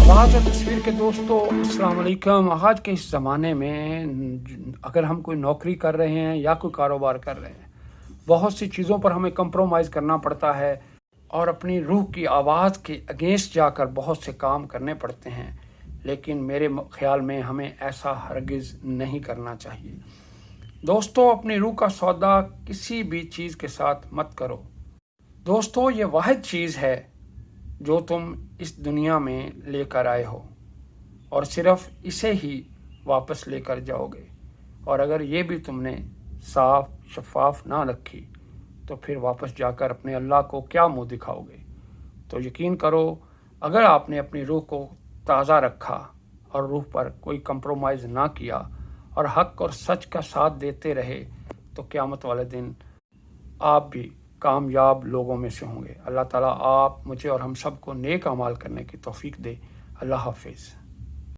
آواز اور تصویر کے دوستو السلام علیکم۔ آج کے اس زمانے میں اگر ہم کوئی نوکری کر رہے ہیں یا کوئی کاروبار کر رہے ہیں، بہت سی چیزوں پر ہمیں کمپرومائز کرنا پڑتا ہے اور اپنی روح کی آواز کے اگینسٹ جا کر بہت سے کام کرنے پڑتے ہیں، لیکن میرے خیال میں ہمیں ایسا ہرگز نہیں کرنا چاہیے۔ دوستو، اپنی روح کا سودا کسی بھی چیز کے ساتھ مت کرو۔ دوستو، یہ واحد چیز ہے جو تم اس دنیا میں لے کر آئے ہو اور صرف اسے ہی واپس لے کر جاؤ گے، اور اگر یہ بھی تم نے صاف شفاف نہ رکھی تو پھر واپس جا کر اپنے اللہ کو کیا منہ دکھاؤ گے؟ تو یقین کرو، اگر آپ نے اپنی روح کو تازہ رکھا اور روح پر کوئی کمپرومائز نہ کیا اور حق اور سچ کا ساتھ دیتے رہے تو قیامت والے دن آپ بھی کامیاب لوگوں میں سے ہوں گے۔ اللہ تعالیٰ آپ، مجھے اور ہم سب کو نیک اعمال کرنے کی توفیق دے۔ اللہ حافظ۔